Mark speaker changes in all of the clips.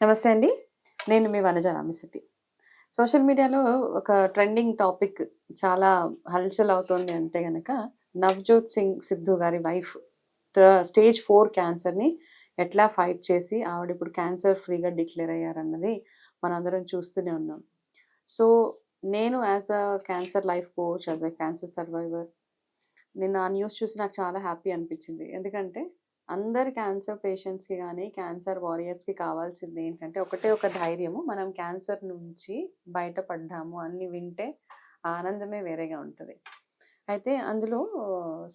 Speaker 1: నమస్తే అండి. నేను మీ వనజ రామిశెట్టి. సోషల్ మీడియాలో ఒక ట్రెండింగ్ టాపిక్ చాలా హల్చల్ అవుతోంది అంటే గనక 'నవ్‌జోత్ సింగ్ సిద్ధు' గారి వైఫ్ స్టేజ్ 4 క్యాన్సర్‌ని ఎట్లా ఫైట్ చేసి ఆవిడిప్పుడు క్యాన్సర్ ఫ్రీగా డిక్లేర్ అయ్యారన్నది మనందరం చూస్తూనే ఉన్నాం. సో, నేను as a cancer life coach, as a cancer survivor నిన్న ఆ న్యూస్ చూసి నాకు చాలా హ్యాపీ అనిపించింది. ఎందుకంటే అందరి క్యాన్సర్ పేషెంట్స్‌కి గాని, క్యాన్సర్ వారియర్స్‌కి కావాల్సింది ఏంటంటే ఒకటే ఒక ధైర్యము. మనం క్యాన్సర్ నుంచి బయటపడ్డాము అని వింటే ఆ ఆనందమే వేరేగా ఉంటది. అయితే అందులో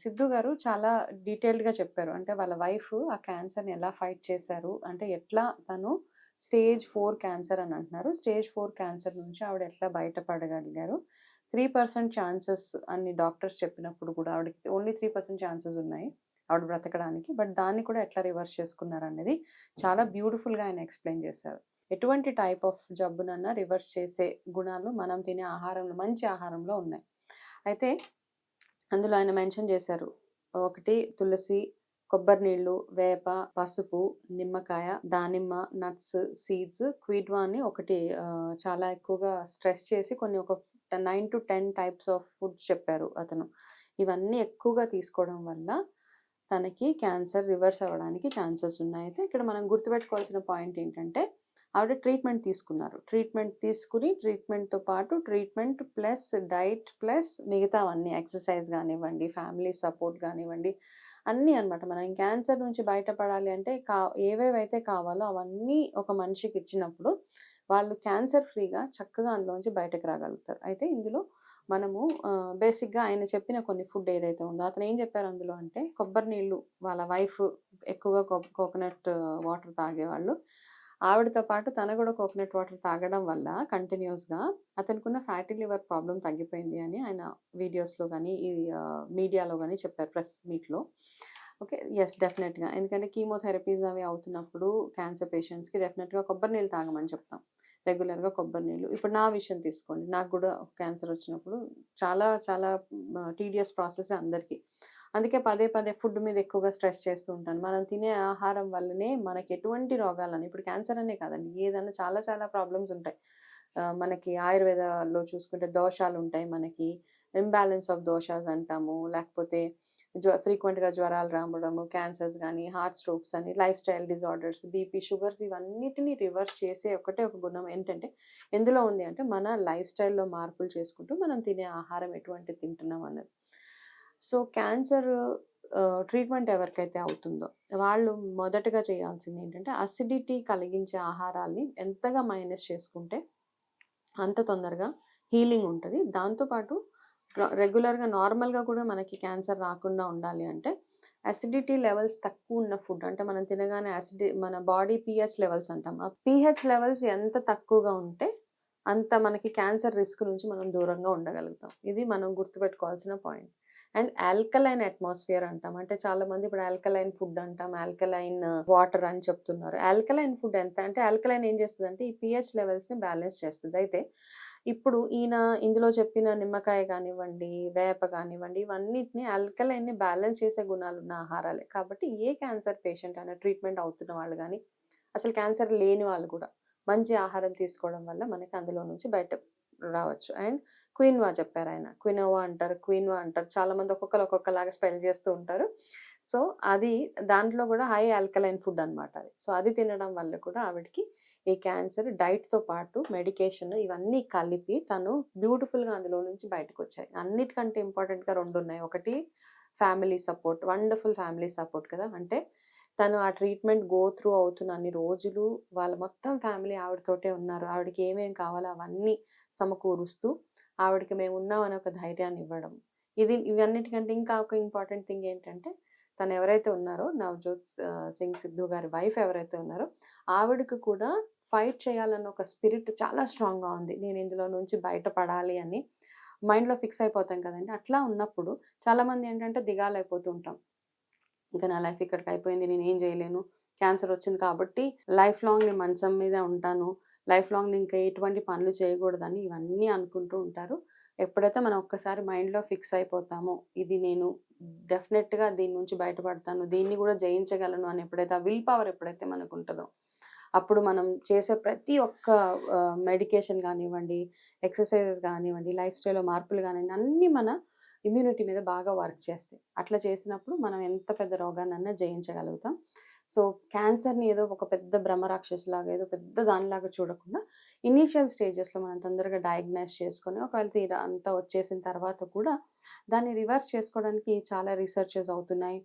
Speaker 1: సిద్ధు గారు చాలా డీటెయిల్డ్‌గా చెప్పారు. అంటే వాళ్ళ వైఫ్ ఆ క్యాన్సర్‌ని ఎలా ఫైట్ చేశారు. అంటే ఎట్లా తను స్టేజ్ 4 క్యాన్సర్ అని అంటున్నారు. స్టేజ్ 4 క్యాన్సర్ నుంచి ఆవిడ ఎట్లా బయటపడగలిగారు. 3% ఛాన్సెస్ అని డాక్టర్స్ చెప్పినప్పుడు కూడా ఆవిడకి ఓన్లీ 3% ఛాన్సెస్ ఉన్నాయి. ఆవిడ బ్రతకడానికి. బట్ దాన్ని కూడా ఎట్లా రివర్స్ చేసుకున్నారనేది చాలా బ్యూటిఫుల్‌గా ఆయన ఎక్స్‌ప్లెయిన్ చేశారు. ఎటువంటి టైప్ ఆఫ్ జబ్బునన్నా రివర్స్ చేసే గుణాలు మనం తినే ఆహారంలో మంచి ఆహారంలో ఉన్నాయి. అయితే అందులో ఆయన మెన్షన్ చేశారు. ఒకటి తులసి, కొబ్బరి నీళ్ళు, వేప, పసుపు, నిమ్మకాయ, దానిమ్మ, నట్స్, సీడ్స్, క్విడ్వా అని ఒకటి చాలా ఎక్కువగా స్ట్రెస్ చేసి కొన్ని ఒక 9-10 టైప్స్ ఆఫ్ ఫుడ్స్ చెప్పారు అతను. ఇవన్నీ ఎక్కువగా తీసుకోవడం వల్ల తనకి క్యాన్సర్ రివర్స్ అవ్వడానికి ఛాన్సెస్ ఉన్నాయి. అయితే ఇక్కడ మనం గుర్తుపెట్టుకోవాల్సిన పాయింట్ ఏంటంటే ఆవిడ ట్రీట్మెంట్ తీసుకున్నారు. ట్రీట్మెంట్ తీసుకుని ట్రీట్మెంట్‌తో పాటు ట్రీట్మెంట్ ప్లస్ డైట్ ప్లస్ మిగతావన్నీ ఎక్సర్‌సైజ్ గానివ్వండి, ఫ్యామిలీ సపోర్ట్ గానివ్వండి, అన్నీ అన్నమాట. మనం క్యాన్సర్ నుంచి బయటపడాలి అంటే ఏవేవైతే కావాలో అవన్నీ ఒక మనిషికి ఇచ్చినప్పుడు వాళ్ళు క్యాన్సర్ ఫ్రీగా చక్కగా అందులోంచి బయటకి రాగలుగుతారు. అయితే ఇందులో మనము బేసిక్‌గా ఆయన చెప్పిన కొన్ని ఫుడ్ ఏదైతే ఉందో అతను ఏం చెప్పారు అందులో అంటే కొబ్బరి నీళ్ళు వాళ్ళ వైఫ్ ఎక్కువగా కోకోనట్ వాటర్ తాగేవాళ్ళు. ఆవిడతో పాటు తను కూడా కోకోనట్ వాటర్ తాగడం వల్ల కంటిన్యూయస్‌గా అతనికున్న ఫ్యాటీ లివర్ ప్రాబ్లమ్ తగ్గిపోయింది అని ఆయన వీడియోస్‌లో గాని, ఈ మీడియాలో గాని చెప్పారు ప్రెస్ మీట్‌లో. ఓకే. యెస్. డెఫినెట్‌గా. ఎందుకంటే కీమోథెరపీస్ అవి అవుతున్నప్పుడు క్యాన్సర్ పేషెంట్స్‌కి డెఫినెట్‌గా కొబ్బరి నీళ్ళు తాగమని చెప్తాం. రెగ్యులర్‌గా కొబ్బరి నీళ్ళు. ఇప్పుడు నా విషయం తీసుకోండి. నాకు గూడా క్యాన్సర్ వచ్చినప్పుడు చాలా చాలా టీడీయస్ ప్రాసెసే అందరికి. అందుకే పదే పదే ఫుడ్ మీద ఎక్కువగా స్ట్రెస్ చేస్తూ ఉంటాను. మనం తినే ఆహారం వల్లనే మనకి ఎటువంటి రోగాలని ఇప్పుడు క్యాన్సర్ అనే కాదండి. ఏదన్నా చాలా చాలా ప్రాబ్లమ్స్ ఉంటాయి. మనకి ఆయుర్వేదాలో చూసుకుంటే దోషాలుంటాయి మనకి. ఇంబాలెన్స్ ఆఫ్ దోషాస్ అంటాము. లేకపోతే ఫ్రీక్వెంట్‌గా జ్వరాలు రావడము, క్యాన్సర్స్ గాని, హార్ట్ స్ట్రోక్స్ అని, life style disorders, BP, sugars ఇవన్నిటిని రివర్స్ చేసే ఒకటే ఒక గుణం ఏంటంటే ఎందులో ఉంది అంటే మన లైఫ్ స్టైల్‌లో మార్పులు చేసుకుంటూ మనం తినే ఆహారం ఎటువంటిది తింటున్నాం అన్నది. సో, క్యాన్సర్ ట్రీట్మెంట్ ఎవరికైతే అవుతుందో వాళ్ళు మొదటగా చేయాల్సిందేంటంటే అసిడిటీ కలిగించే ఆహారాల్ని ఎంతగా మైనస్ చేసుకుంటే అంత తొందరగా హీలింగ్ ఉంటది. దాంతో పాటు రెగ్యులర్‌గా నార్మల్‌గా కూడా మనకి క్యాన్సర్ రాకుండా ఉండాలి అంటే, అసిడిటీ లెవెల్స్ తక్కువున్న ఫుడ్ అంటే మనం తినగానే మన బాడీ పీహెచ్ లెవెల్స్ అంటాం. ఆ పీహెచ్ లెవెల్స్ ఎంత తక్కువగా ఉంటే, అంత మనకి క్యాన్సర్ రిస్క్ నుంచి మనం దూరంగా ఉండగలుగుతాం. ఇది మనం గుర్తుపెట్టుకోవాల్సిన పాయింట్. అండ్ ఆల్కలైన్ అట్మాస్ఫియర్ అంటాం. అంటే చాలామంది ఇప్పుడు ఆల్కలైన్ ఫుడ్ అంటాం. ఆల్కలైన్ వాటర్ అని చెప్తున్నారు. ఆల్కలైన్ ఫుడ్ ఎంత అంటే ఆల్కలైన్ ఏం చేస్తదంటే ఈ పీహెచ్ లెవెల్స్‌ని బ్యాలెన్స్ చేస్తది. అయితే ఇప్పుడు ఇందులో చెప్పిన నిమ్మకాయ కానివ్వండి, వేప కానివ్వండి, ఇవన్నిటిని ఆల్కలైన్‌ని బ్యాలెన్స్ చేసే గుణాలున్న ఆహారాలే. కాబట్టి ఏ క్యాన్సర్ పేషెంట్ అయినా ట్రీట్మెంట్ అవుతున్న వాళ్ళు గాని, అసలు క్యాన్సర్ లేని వాళ్ళు కూడా మంచి ఆహారం తీసుకోవడం వల్ల మనకి అందులో నుంచి బయట రావచ్చు. And quinoa చెప్పారాయన. క్వినోవా అంటారు, క్విన్వా అంటారు. చాలామంది ఒక్కొక్కళ్ళు ఒక్కొక్కలాగా స్పెల్ చేస్తూ ఉంటారు. సో, అది దాంట్లో కూడా హై ఆల్కలైన్ ఫుడ్ అనమాట అది. సో, అది తినడం వల్ల కూడా ఆవిడకి ఈ క్యాన్సర్ డైట్‌తో పాటు మెడికేషన్ ఇవన్నీ కలిపి తను బ్యూటిఫుల్‌గా అందులో నుంచి బయటకొచ్చాయి. అన్నిటికంటే ఇంపార్టెంట్‌గా 2 ఉన్నాయి. ఒకటి family support. Wonderful family support కదా! అంటే తను ఆ ట్రీట్మెంట్ గో త్రూ అవుతున్న అన్ని రోజులు వాళ్ళ మొత్తం ఫ్యామిలీ ఆవిడతోటే ఉన్నారు. ఆవిడకి ఏమేం కావాలో అవన్నీ సమకూరుస్తూ, ఆవిడకి మేమున్నాం అనే ఒక ధైర్యాన్ని ఇవ్వడం. ఇవన్నిటికంటే ఇంకా ఒక ఇంపార్టెంట్ థింగ్ ఏంటంటే, తను ఎవరైతే ఉన్నారో నవజోత్ సింగ్ సిద్ధు గారి వైఫ్ ఎవరైతే ఉన్నారో, ఆవిడకి కూడా ఫైట్ చేయాలన్న ఒక స్పిరిట్ చాలా స్ట్రాంగ్‌గా ఉంది. నేను ఇందులో నుంచి బయటపడాలి అని మైండ్‌లో ఫిక్స్ అయిపోతాం కదండీ! అట్లా ఉన్నప్పుడు చాలామంది ఏంటంటే దిగాలైపోతూ ఉంటాం. ఇంక నా లైఫ్ ఇక్కడికి అయిపోయింది. నేనేం జేయలేను. క్యాన్సర్ వచ్చింది కాబట్టి లైఫ్ లాంగ్ నేను మంచం మీదే ఉంటాను. లైఫ్ లాంగ్ నేను ఇంకా ఎటువంటి పనులు చేయకూడదని ఇవన్నీ అనుకుంటూ ఉంటారు. ఎప్పుడైతే మనం ఒక్కసారి మైండ్‌లో ఫిక్స్ అయిపోతామో, ఇది నేను డెఫినెట్‌గా దీని నుంచి బయటపడతాను. దీన్ని గూడా జయించగలను అని ఎప్పుడైతే ఆ విల్ పవర్ ఎప్పుడైతే మనకుంటదో, అప్పుడు మనం చేసే ప్రతి ఒక్క మెడికేషన్ గానివ్వండి, ఎక్సర్‌సైజెస్ గానివ్వండి, లైఫ్ స్టైల్‌లో మార్పులు గానివ్వండి, అన్నీ మన ఇమ్యూనిటీ మీద బాగా వర్క్ చేస్తాయి. అట్లా చేసినప్పుడు మనం ఎంత పెద్ద రోగాన్నన్నా జయించగలుగుతాం. సో, క్యాన్సర్‌ని ఏదో ఒక పెద్ద బ్రహ్మరాక్షసిలాగా, ఏదో పెద్ద దానిలాగా చూడకుండా, ఇనీషియల్ స్టేజెస్‌లో మనం తొందరగా డయాగ్నైజ్ చేసుకొని, ఒకవేళ తీరా అంతా వచ్చేసిన తర్వాత కూడా దాన్ని రివర్స్ చేసుకోవడానికి చాలా రీసెర్చెస్ అవుతున్నాయి.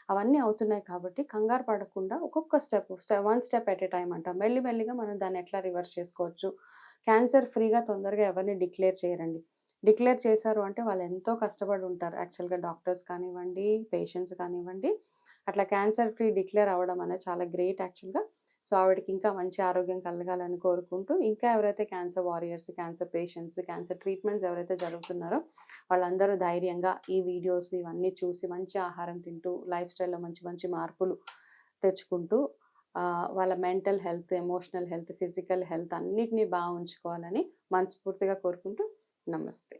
Speaker 1: అవన్నీ అవుతున్నాయి కాబట్టి కంగారు పడకుండా ఒక్కొక్క one step at a time అంటాం. మెల్లి మెల్లిగా మనం దాన్ని ఎట్లా రివర్స్ చేసుకోవచ్చు. క్యాన్సర్ ఫ్రీగా తొందరగా ఎవరిని డిక్లేర్ చేయరండి. డిక్లేర్ చేశారు అంటే వాళ్ళు ఎంతో కష్టపడి ఉంటారు. యాక్చువల్‌గా డాక్టర్స్ కానివ్వండి, పేషెంట్స్ కానివ్వండి. అట్లా క్యాన్సర్ ఫ్రీ డిక్లేర్ అవ్వడం అనేది చాలా గ్రేట్ యాక్చువల్‌గా. సో, ఆవిడకి ఇంకా మంచి ఆరోగ్యం కలగాలని కోరుకుంటూ, ఇంకా ఎవరైతే cancer warriors, cancer patients, cancer treatments ఎవరైతే జరుగుతున్నారో వాళ్ళందరూ ధైర్యంగా ఈ వీడియోస్ ఇవన్నీ చూసి మంచి ఆహారం తింటూ, లైఫ్ స్టైల్‌లో మంచి మంచి మార్పులు తెచ్చుకుంటూ వాళ్ళ mental health, emotional health, physical health అన్నిటిని ఉంచుకోవాలని మనస్ఫూర్తిగా కోరుకుంటూ నమస్తే.